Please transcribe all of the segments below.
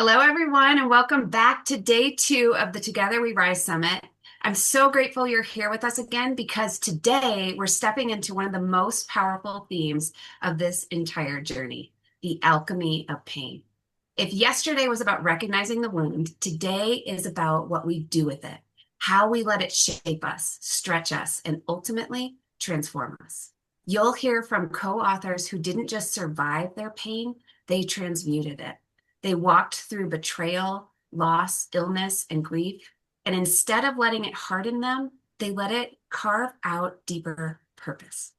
Hello, everyone, and welcome back to day two of the Together We Rise Summit. I'm so grateful you're here with us again because today we're stepping into one of the most powerful themes of this entire journey, the alchemy of pain. If yesterday was about recognizing the wound, today is about what we do with it, how we let it shape us, stretch us, and ultimately transform us. You'll hear from co-authors who didn't just survive their pain, they transmuted it. They walked through betrayal, loss, illness, and grief. And instead of letting it harden them, they let it carve out deeper purpose.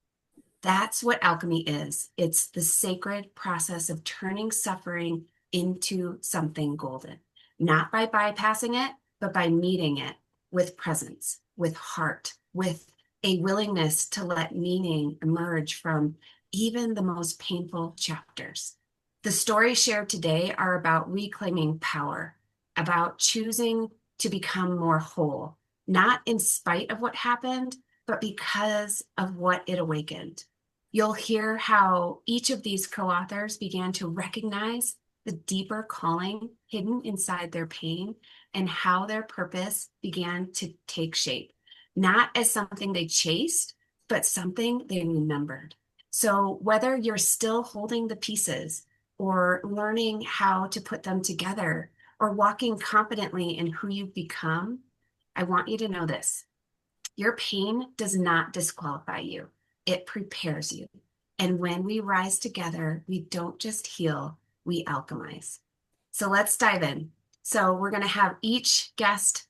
That's what alchemy is. It's the sacred process of turning suffering into something golden, not by bypassing it, but by meeting it with presence, with heart, with a willingness to let meaning emerge from even the most painful chapters. The stories shared today are about reclaiming power, about choosing to become more whole, not in spite of what happened, but because of what it awakened. You'll hear how each of these co-authors began to recognize the deeper calling hidden inside their pain and how their purpose began to take shape, not as something they chased, but something they remembered. So whether you're still holding the pieces, or learning how to put them together, or walking confidently in who you've become, I want you to know this. Your pain does not disqualify you. It prepares you. And when we rise together, we don't just heal, we alchemize. So let's dive in. So we're going to have each guest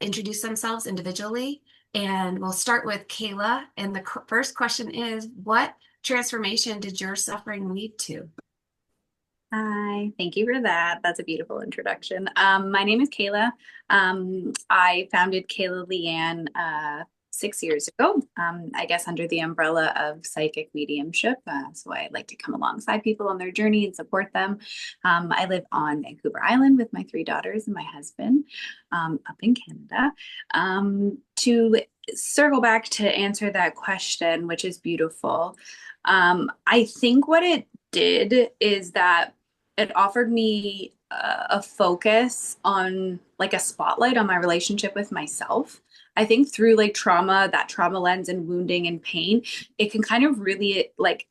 introduce themselves individually. And we'll start with Kayla. And the first question is, what transformation did your suffering lead to? Hi, thank you for that. That's a beautiful introduction. My name is Kayla. I founded Kayla Leanne 6 years ago, I guess under the umbrella of psychic mediumship. So I like to come alongside people on their journey and support them. I live on Vancouver Island with my three daughters and my husband up in Canada. To circle back to answer that question, which is beautiful, I think what it did is that it offered me a focus on like a spotlight on my relationship with myself. I think through like trauma, that trauma lens and wounding and pain, it can kind of really like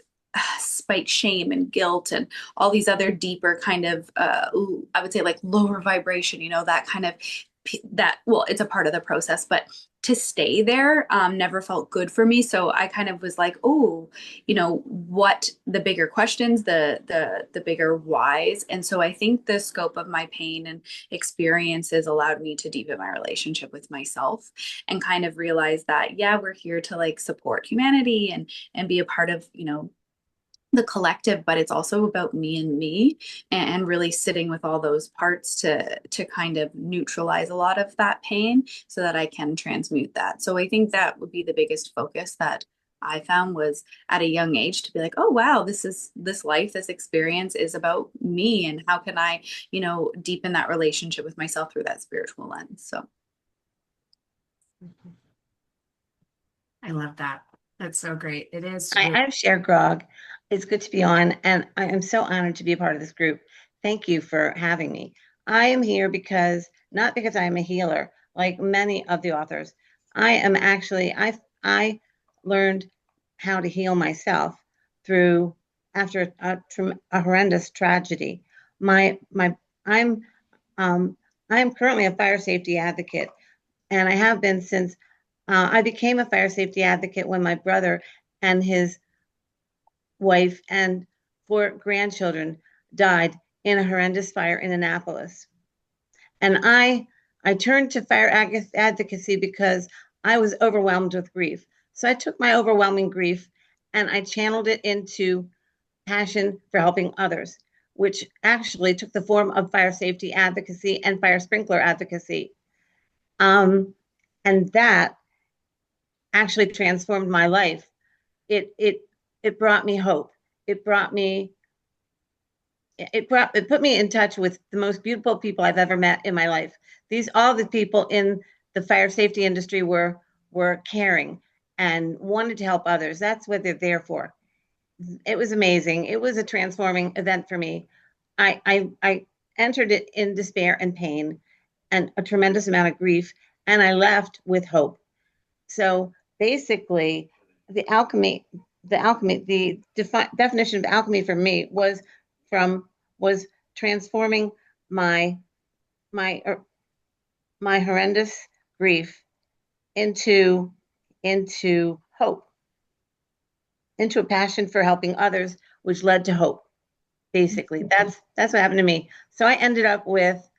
spike shame and guilt and all these other deeper kind of I would say like lower vibration, that kind of that, well, it's a part of the process, but to stay there never felt good for me. So I kind of was like, oh, what the bigger questions, the bigger whys. And so I think the scope of my pain and experiences allowed me to deepen my relationship with myself and kind of realize that, yeah, we're here to like support humanity and be a part of, the collective, but it's also about me and me, and really sitting with all those parts to kind of neutralize a lot of that pain so that I can transmute that. So I think that would be the biggest focus that I found was at a young age to be like, oh wow, this life, this experience is about me, and how can I, deepen that relationship with myself through that spiritual lens. So I love that. That's so great. It is Hi, true. I'm Sher Grogg. It's good to be on, and I am so honored to be a part of this group. Thank you for having me. I am here not because I am a healer, like many of the authors. I learned how to heal myself through after a horrendous tragedy. My my I'm I'm currently a fire safety advocate, and I have been since I became a fire safety advocate when my brother and his wife and four grandchildren died in a horrendous fire in Annapolis. And I turned to fire advocacy because I was overwhelmed with grief. So I took my overwhelming grief and I channeled it into passion for helping others, which actually took the form of fire safety advocacy and fire sprinkler advocacy. Um, and that actually transformed my life. It it it brought me hope. It brought me it put me in touch with the most beautiful people I've ever met in my life. All the people in the fire safety industry were caring and wanted to help others. That's what they're there for. It was amazing. It was a transforming event for me. I entered it in despair and pain and a tremendous amount of grief, and I left with hope. So basically, the alchemy, the definition of alchemy for me was transforming my my my horrendous grief into hope, into a passion for helping others, which led to hope. Basically, that's what happened to me. So I ended up with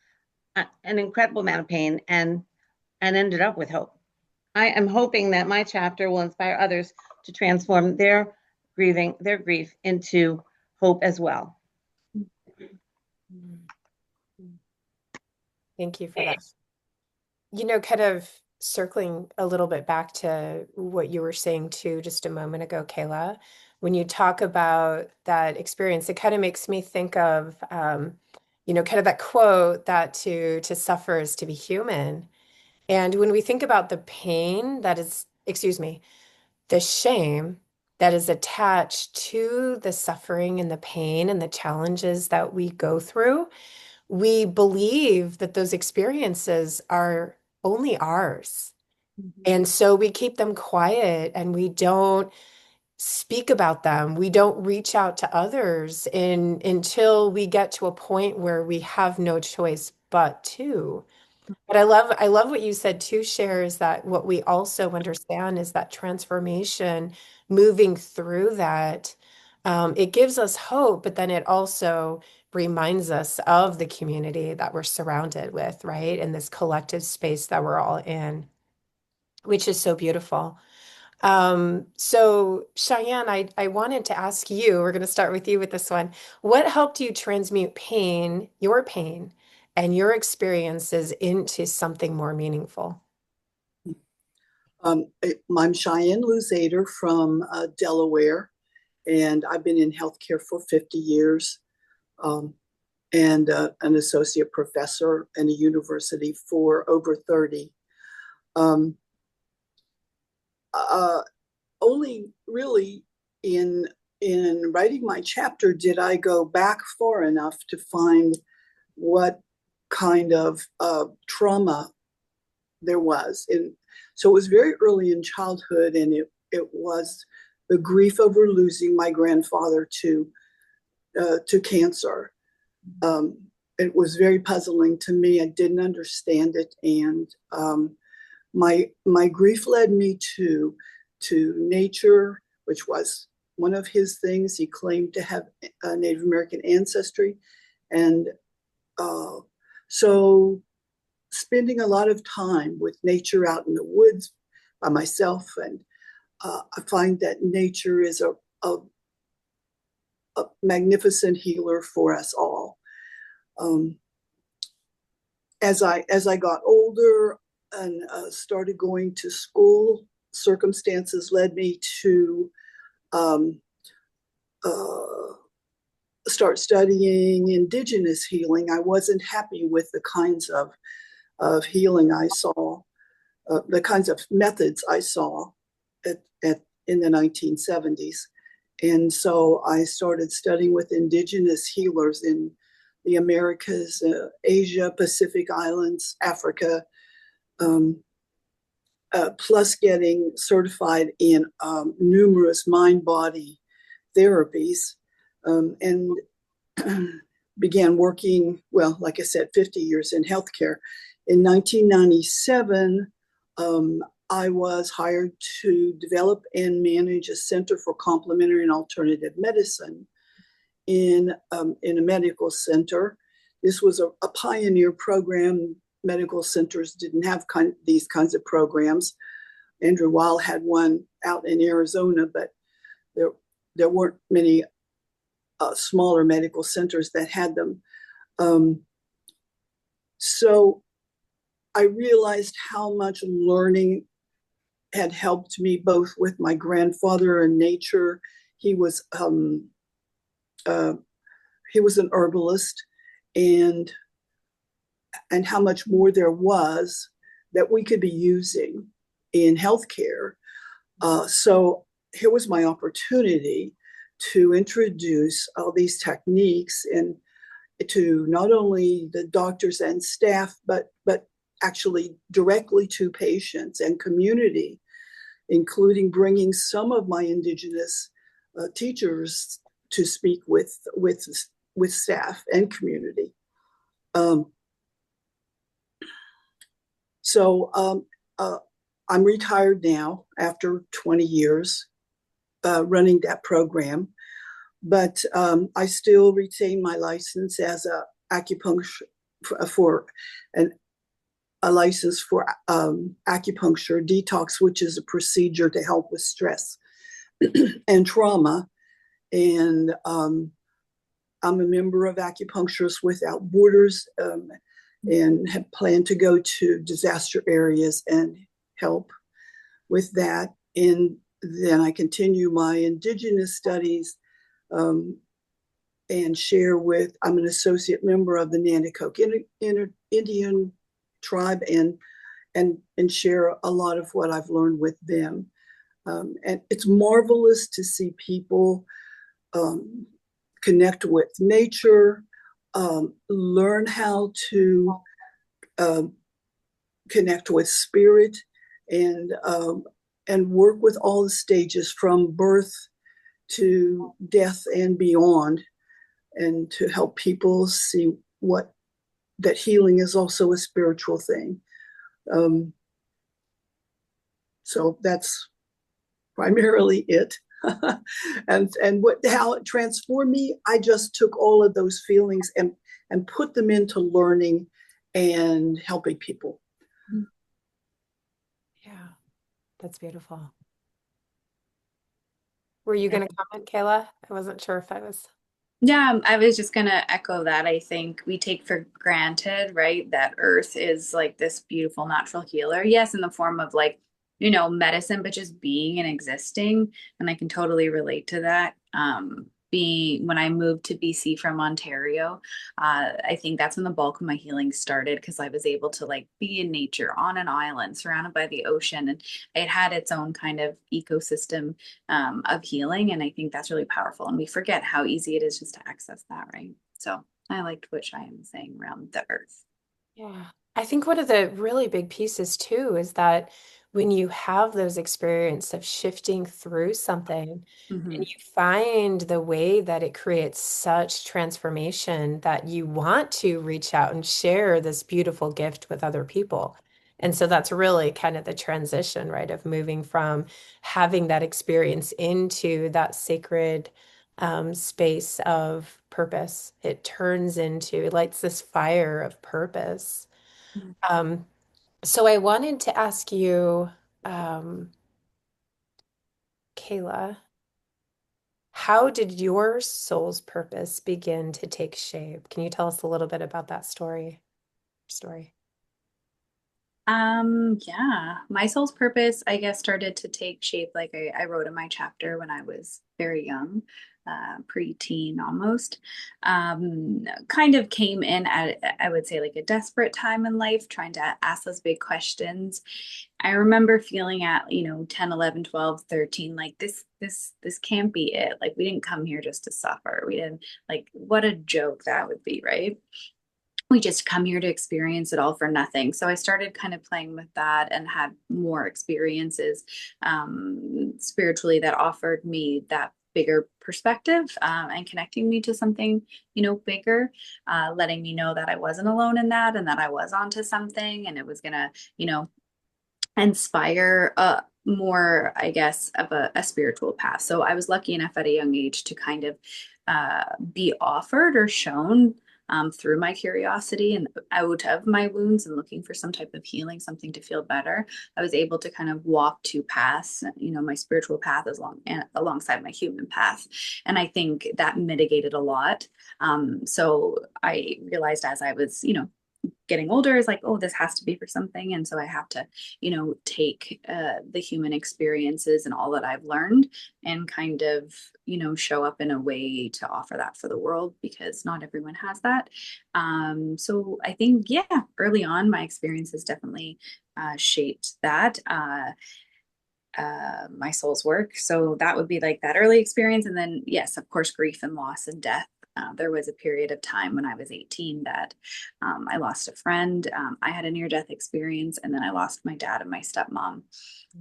an incredible amount of pain and ended up with hope. I am hoping that my chapter will inspire others to transform their grief into hope as well. Thank you for that. You know, kind of circling a little bit back to what you were saying too just a moment ago, Kayla, when you talk about that experience, it kind of makes me think of, you know, kind of that quote that to suffer is to be human. And when we think about the pain that is, excuse me, the shame that is attached to the suffering and the pain and the challenges that we go through, we believe that those experiences are only ours. And so we keep them quiet and we don't speak about them. We don't reach out to others until we get to a point where we have no choice but to. But I love what you said too, Cher, is that what we also understand is that transformation, moving through that, it gives us hope, but then it also reminds us of the community that we're surrounded with, right? And this collective space that we're all in, which is so beautiful. So Cheyenne, I wanted to ask you, we're going to start with you with this one. What helped you transmute pain, your pain, and your experiences into something more meaningful? I'm Cheyenne Luzader from Delaware, and I've been in healthcare for 50 years, and an associate professor in a university for over 30. Only really in writing my chapter did I go back far enough to find what kind of trauma there was. And so it was very early in childhood, and it was the grief over losing my grandfather to cancer. It was very puzzling to me. I didn't understand it, and my grief led me to nature, which was one of his things. He claimed to have Native American ancestry, and so spending a lot of time with nature out in the woods by myself, and I find that nature is a magnificent healer for us all. As I got older and started going to school, circumstances led me to start studying indigenous healing. I wasn't happy with the kinds of healing I saw, the kinds of methods I saw in the 1970s. And so I started studying with indigenous healers in the Americas, Asia, Pacific Islands, Africa, plus getting certified in numerous mind-body therapies, and began working, well, like I said, 50 years in healthcare. In 1997, I was hired to develop and manage a center for complementary and alternative medicine in a medical center. This was a pioneer program. Medical centers didn't have these kinds of programs. Andrew Weil had one out in Arizona, but there weren't many smaller medical centers that had them. So I realized how much learning had helped me both with my grandfather and nature. He was an herbalist, and how much more there was that we could be using in healthcare. So here was my opportunity to introduce all these techniques to not only the doctors and staff, but actually directly to patients and community, including bringing some of my indigenous teachers to speak with staff and community. I'm retired now after 20 years running that program, but I still retain my license as a acupuncture for a license for acupuncture detox, which is a procedure to help with stress and trauma. And I'm a member of Acupuncturists Without Borders, and have planned to go to disaster areas and help with that. And then I continue my indigenous studies and share with, I'm an associate member of the Nanticoke Indian tribe, and share a lot of what I've learned with them. And it's marvelous to see people connect with nature, learn how to connect with spirit, and work with all the stages from birth to death and beyond, and to help people see that healing is also a spiritual thing. So that's primarily it. and how it transformed me, I just took all of those feelings and put them into learning and helping people. Yeah, that's beautiful. Were you going to comment, Kayla? I wasn't sure if I was. Yeah, I was just going to echo that. I think we take for granted, right, that Earth is like this beautiful natural healer. Yes, in the form of like, medicine, but just being and existing. And I can totally relate to that. When I moved to BC from Ontario, I think that's when the bulk of my healing started, because I was able to like be in nature on an island surrounded by the ocean, and it had its own kind of ecosystem of healing. And I think that's really powerful. And we forget how easy it is just to access that, right? So I liked what Cheyenne was saying around the earth. Yeah. I think one of the really big pieces too is that when you have those experiences of shifting through something Mm-hmm. and you find the way that it creates such transformation that you want to reach out and share this beautiful gift with other people. And so that's really kind of the transition, right, of moving from having that experience into that sacred space of purpose. It turns into, it lights this fire of purpose. Um, so I wanted to ask you, Kayla, how did your soul's purpose begin to take shape? Can you tell us a little bit about that story? Yeah, my soul's purpose, I guess, started to take shape, like I wrote in my chapter, when I was very young, pre-teen almost. Kind of came in at, I would say, like a desperate time in life, trying to ask those big questions. I remember feeling at, 10, 11, 12, 13, like this can't be it. Like, we didn't come here just to suffer. We didn't, like, what a joke that would be, right? We just come here to experience it all for nothing. So I started kind of playing with that and had more experiences spiritually that offered me that bigger perspective, and connecting me to something, bigger, letting me know that I wasn't alone in that, and that I was onto something, and it was gonna, inspire more, I guess, of a spiritual path. So I was lucky enough at a young age to kind of be offered or shown, through my curiosity and out of my wounds and looking for some type of healing, something to feel better. I was able to kind of walk two paths, my spiritual path alongside my human path. And I think that mitigated a lot. So I realized as I was, getting older, is like, oh, this has to be for something. And so I have to, take the human experiences and all that I've learned and kind of, show up in a way to offer that for the world, because not everyone has that. So I think, yeah, early on, my experiences definitely shaped that. My soul's work. So that would be like that early experience. And then, yes, of course, grief and loss and death There was a period of time when I was 18 that I lost a friend. I had a near-death experience, and then I lost my dad and my stepmom.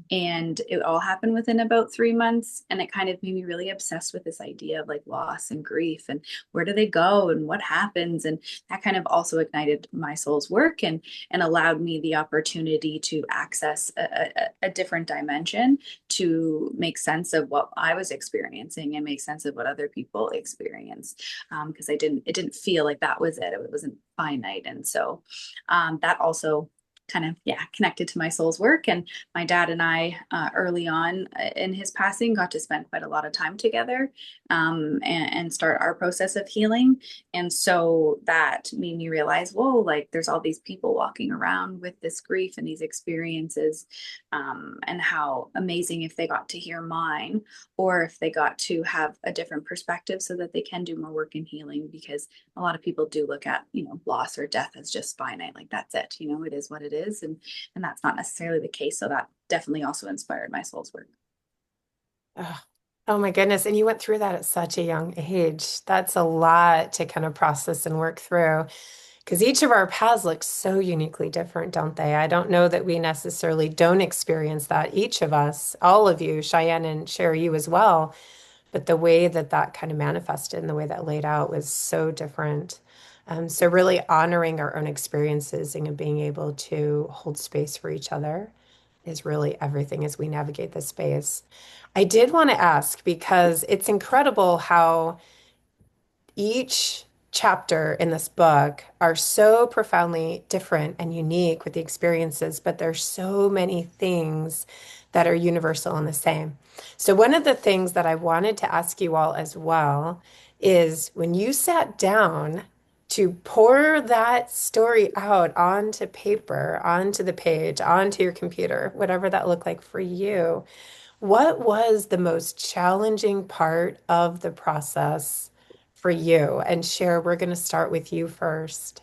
And it all happened within about 3 months. And it kind of made me really obsessed with this idea of like loss and grief and where do they go and what happens. And that kind of also ignited my soul's work and allowed me the opportunity to access a different dimension to make sense of what I was experiencing and make sense of what other people experience. Because it didn't feel like that was it. It wasn't finite. And so that also kind of connected to my soul's work. And my dad and I early on in his passing got to spend quite a lot of time together, and start our process of healing. And so that made me realize, whoa, like there's all these people walking around with this grief and these experiences, and how amazing if they got to hear mine, or if they got to have a different perspective so that they can do more work in healing. Because a lot of people do look at, loss or death as just finite, like that's it, it is what it is. And that's not necessarily the case. So that definitely also inspired my soul's work. Oh my goodness. And you went through that at such a young age. That's a lot to kind of process and work through, because each of our paths look so uniquely different, don't they? I don't know that we necessarily don't experience that. Each of us, all of you, Cheyenne and Sher, you as well. But the way that that kind of manifested and the way that laid out was so different. So really honoring our own experiences and being able to hold space for each other is really everything as we navigate this space. I did want to ask, because it's incredible how each chapter in this book are so profoundly different and unique with the experiences, but there's so many things that are universal and the same. So one of the things that I wanted to ask you all as well is, when you sat down to pour that story out onto paper, onto the page, onto your computer, whatever that looked like for you, what was the most challenging part of the process for you? And Cher, we're going to start with you first.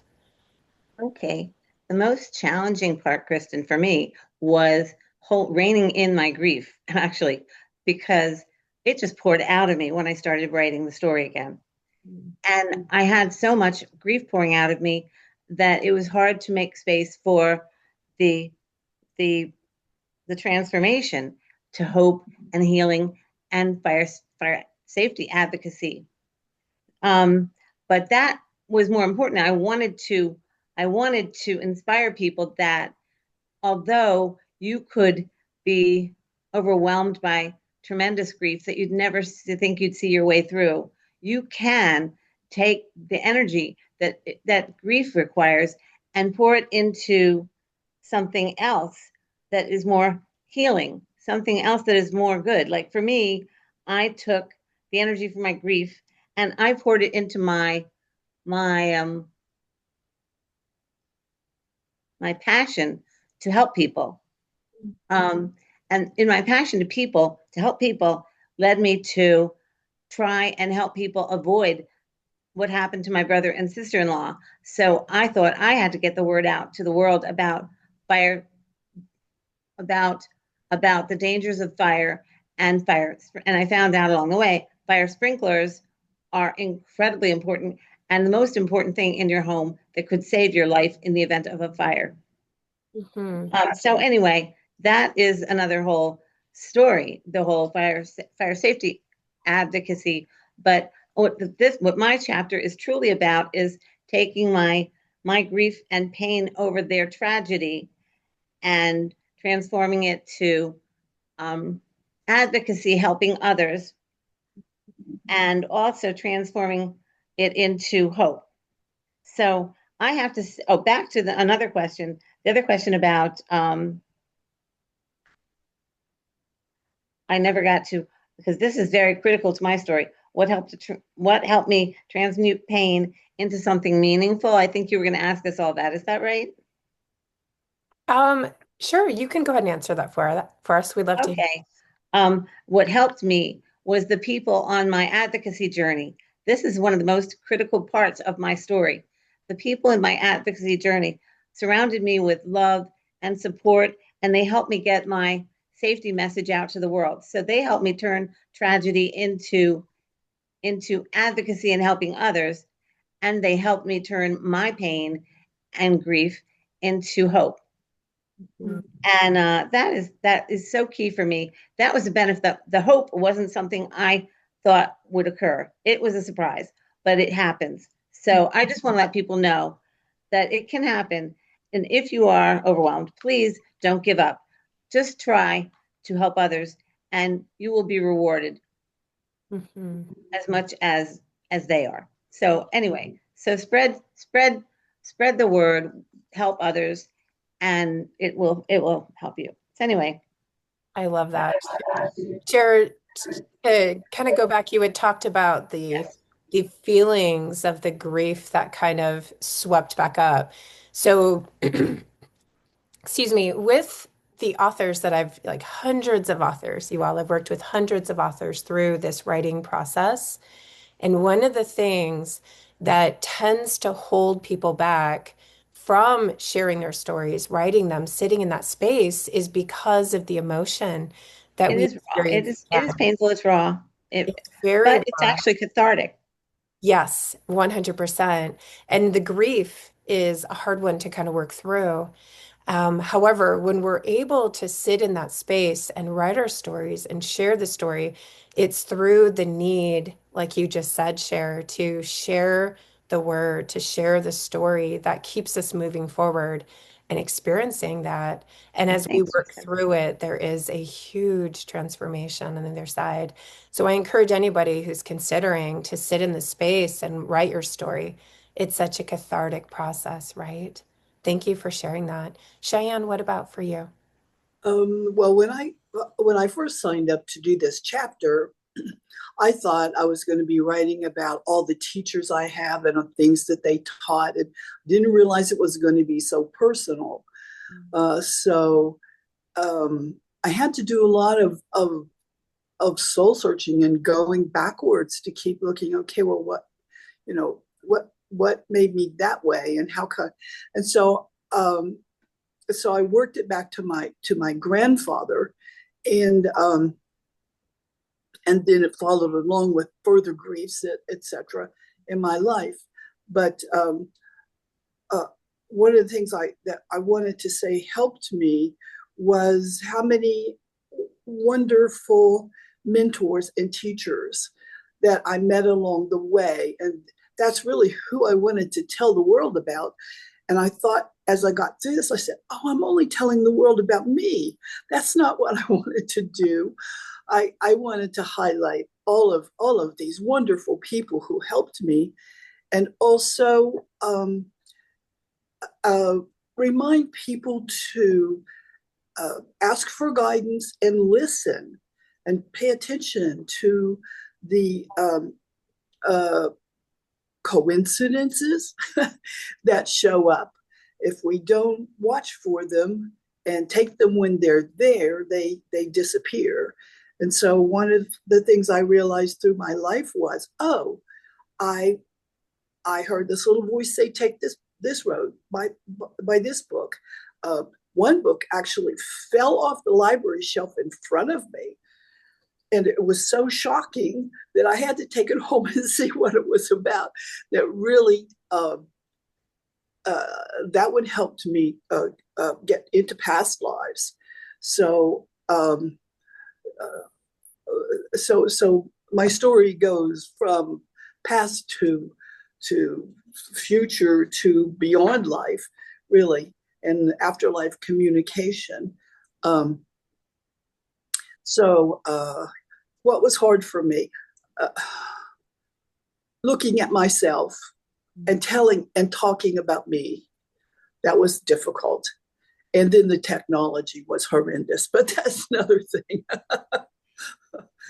Okay. The most challenging part, Kristen, for me was reining in my grief, actually, because it just poured out of me when I started writing the story again. And I had so much grief pouring out of me that it was hard to make space for the the the transformation to hope and healing and fire safety advocacy. But that was more important. I wanted to inspire people that although you could be overwhelmed by tremendous grief that you'd never think you'd see your way through, you can take the energy that grief requires and pour it into something else that is more healing, something else that is more good. Like for me, I took the energy from my grief and I poured it into my my passion to help people. And in my passion to help people, led me to try and help people avoid what happened to my brother and sister-in-law. So I thought I had to get the word out to the world about fire, about the dangers of fire and fire. And I found out along the way, fire sprinklers are incredibly important and the most important thing in your home that could save your life in the event of a fire. So anyway, that is another whole story, the whole fire safety advocacy. But what my chapter is truly about is taking my grief and pain over their tragedy and transforming it to advocacy, helping others, and also transforming it into hope. So I have to, back to another question. The other question about, I never got to, because this is very critical to my story. What helped me transmute pain into something meaningful? I think you were going to ask us all that. Is that right? Sure, you can go ahead and answer that for us. We'd love to. Okay. What helped me was the people on my advocacy journey. This is one of the most critical parts of my story. The people in my advocacy journey surrounded me with love and support, and they helped me get my safety message out to the world. So they helped me turn tragedy into into advocacy and helping others, and they helped me turn my pain and grief into hope. Mm. And that is so key for me. That was the benefit. The hope wasn't something I thought would occur. It was a surprise, but it happens. So I just want to let people know that it can happen. And if you are overwhelmed, please don't give up. Just try to help others, and you will be rewarded Mhm. as much as they are. So anyway, so spread the word, help others, and it will help you. So anyway, I love that. Jared, to kind of go back, you had talked about yes, the feelings of the grief that kind of swept back up. So, excuse me, with the authors that I've like hundreds of authors, you all, I've worked with hundreds of authors through this writing process. And one of the things that tends to hold people back from sharing their stories, writing them, sitting in that space is because of the emotion that it we is raw. It experience. is it is painful. It's raw. It's very But it's raw. actually cathartic. Yes, 100%. And the grief is a hard one to kind of work through. However, when we're able to sit in that space and write our stories and share the story, it's through the need, like you just said, Cher, to share the word, to share the story that keeps us moving forward and experiencing that. And as we Thanks, work Tristan. through it, there is a huge transformation on the other side. So I encourage anybody who's considering to sit in the space and write your story. It's such a cathartic process, right? Thank you for sharing that. Cheyenne, what about for you? Well, when I first signed up to do this chapter, I thought I was going to be writing about all the teachers I have and things that they taught, and didn't realize it was going to be so personal. So I had to do a lot of soul searching and going backwards to keep looking. Okay, well, what made me that way, and how come? And so I worked it back to my grandfather, and and then it followed along with further griefs, etc., in my life. But uh, one of the things that I wanted to say helped me was how many wonderful mentors and teachers that I met along the way, and that's really who I wanted to tell the world about. And I thought, as I got through this, I said, "Oh, I'm only telling the world about me. That's not what I wanted to do. I wanted to highlight all of these wonderful people who helped me, and also uh, remind people to ask for guidance and listen, and pay attention to the uh, coincidences that show up. If we don't watch for them and take them when they're there, they disappear." And so one of the things I realized through my life was, oh, I I heard this little voice say, "Take this road, by this book." Uh, One book actually fell off the library shelf in front of me, and it was so shocking that I had to take it home and see what it was about. That really uh, that would help me get into past lives. So so my story goes from past to future to beyond life, really, and afterlife communication. Um, so what was hard for me? Uh, Looking at myself and telling and talking about me, that was difficult. And then the technology was horrendous, but that's another thing.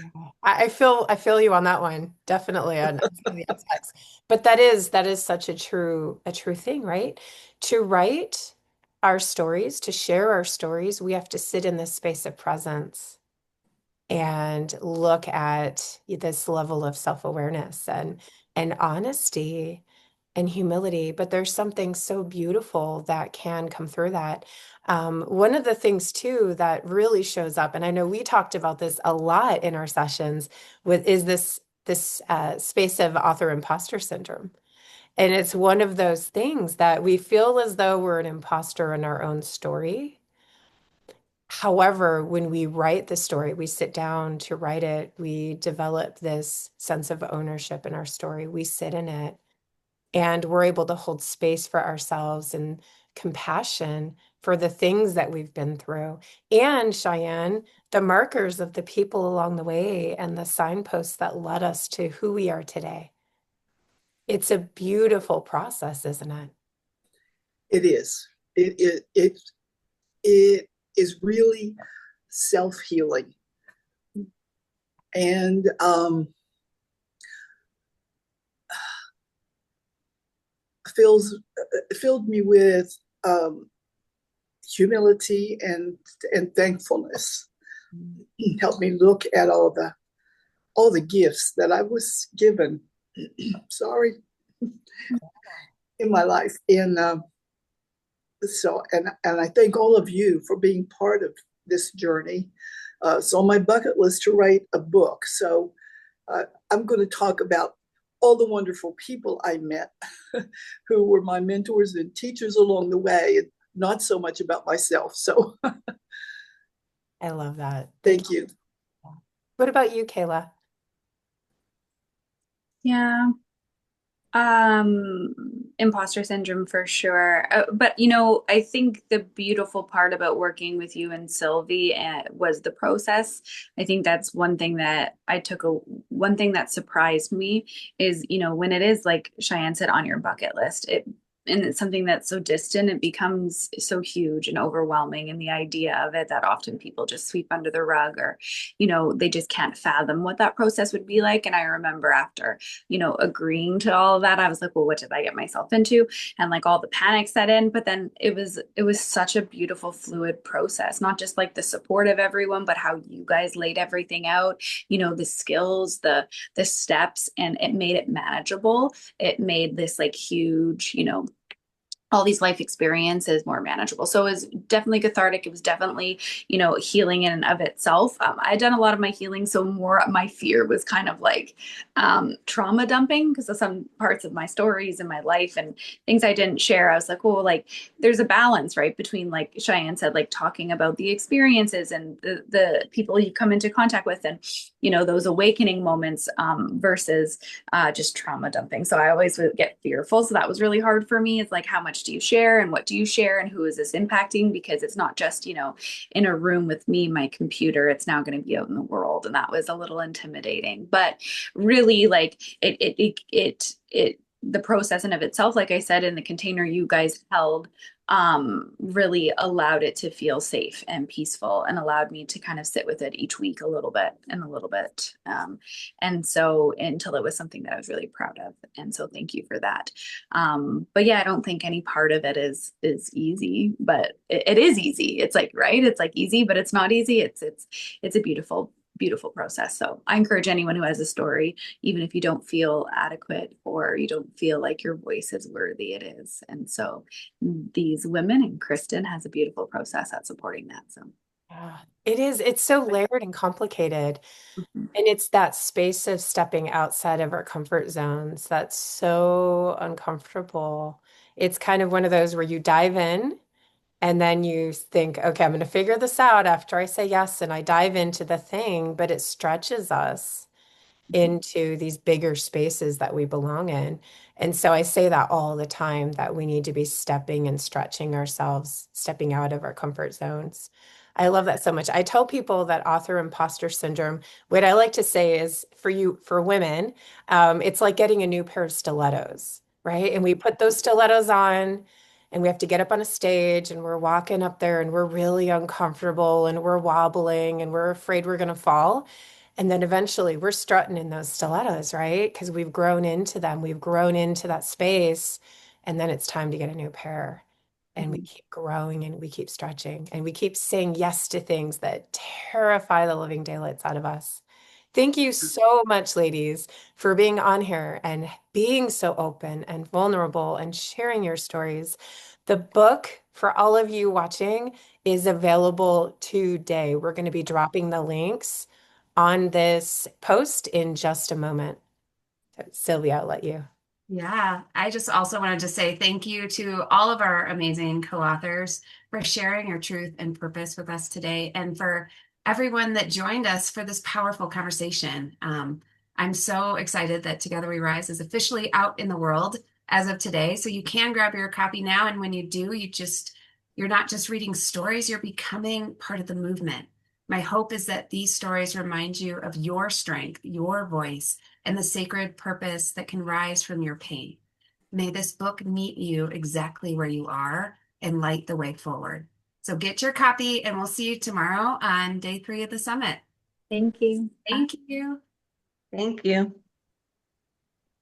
Yeah. I feel you on that one. Definitely on some of the aspects. But that is such a true thing, right? To write our stories, to share our stories, we have to sit in this space of presence and look at this level of self-awareness and honesty and humility. But there's something so beautiful that can come through that. One of the things too that really shows up, and I know we talked about this a lot in our sessions, with is this space of author imposter syndrome. And it's one of those things that we feel as though we're an imposter in our own story. However, when we write the story, we sit down to write it, we develop this sense of ownership in our story, we sit in it, and we're able to hold space for ourselves and compassion for the things that we've been through. And Cheyenne, the markers of the people along the way and the signposts that led us to who we are today. It's a beautiful process, isn't it? It is. It is really self-healing, and filled me with humility and thankfulness. Helped me look at all the gifts that I was given. Sorry, in my life, and I thank all of you for being part of this journey. It's on my bucket list to write a book. So I'm going to talk about all the wonderful people I met who were my mentors and teachers along the way, and not so much about myself. So I love that. thank you. What about you, Kayla? Yeah. Imposter syndrome for sure. But I think the beautiful part about working with you and Sylvie was the process. I think that's one thing that one thing that surprised me is, when it is like Cheyenne said on your bucket list, and it's something that's so distant, it becomes so huge and overwhelming. And the idea of it that often people just sweep under the rug, or, they just can't fathom what that process would be like. And I remember after, agreeing to all of that, I was like, well, what did I get myself into? And like all the panic set in. But then it was such a beautiful, fluid process, not just like the support of everyone, but how you guys laid everything out, the skills, the steps, and it made it manageable. It made this like huge, all these life experiences more manageable. So it was definitely cathartic. It was definitely, healing in and of itself. I had done a lot of my healing. So more my fear was kind of like trauma dumping, because of some parts of my stories and my life and things I didn't share. I was like, oh, like there's a balance, right? Between, like Cheyenne said, like talking about the experiences and the people you come into contact with, and, those awakening moments versus just trauma dumping. So I always would get fearful. So that was really hard for me. It's like, how much do you share and what do you share and who is this impacting? Because it's not just, in a room with me, my computer, it's now going to be out in the world. And that was a little intimidating, but really like the process in of itself, like I said, in the container you guys held, really allowed it to feel safe and peaceful, and allowed me to kind of sit with it each week a little bit and a little bit. And so until it was something that I was really proud of. And so thank you for that. But yeah, I don't think any part of it is easy, but it is easy. It's like, right. It's like easy, but it's not easy. It's a beautiful process. So I encourage anyone who has a story, even if you don't feel adequate or you don't feel like your voice is worthy, it is. And so these women, and Kristen has a beautiful process at supporting that. So Yeah, it is. It's so layered and complicated. mhm. And it's that space of stepping outside of our comfort zones that's so uncomfortable. It's kind of one of those where you dive in and then you think, okay, I'm going to figure this out after I say yes. And I dive into the thing, but it stretches us into these bigger spaces that we belong in. And so I say that all the time, that we need to be stepping and stretching ourselves, stepping out of our comfort zones. I love that so much. I tell people that author imposter syndrome, what I like to say is for women, it's like getting a new pair of stilettos, right? And we put those stilettos on and we have to get up on a stage and we're walking up there and we're really uncomfortable and we're wobbling and we're afraid we're going to fall. And then eventually we're strutting in those stilettos, right? Because we've grown into them, we've grown into that space. And then it's time to get a new pair. And we keep growing and we keep stretching and we keep saying yes to things that terrify the living daylights out of us. Thank you so much, ladies, for being on here and being so open and vulnerable and sharing your stories. The book, for all of you watching, is available today. We're going to be dropping the links on this post in just a moment. So, Sylvia, I'll let you. Yeah, I just also wanted to say thank you to all of our amazing co-authors for sharing your truth and purpose with us today, and for everyone that joined us for this powerful conversation. I'm so excited that Together We Rise is officially out in the world as of today. So you can grab your copy now, and when you do, you're not just reading stories, you're becoming part of the movement. My hope is that these stories remind you of your strength, your voice, and the sacred purpose that can rise from your pain. May this book meet you exactly where you are and light the way forward. So get your copy, and we'll see you tomorrow on day 3 of the summit. Thank you. Thank you. Thank you.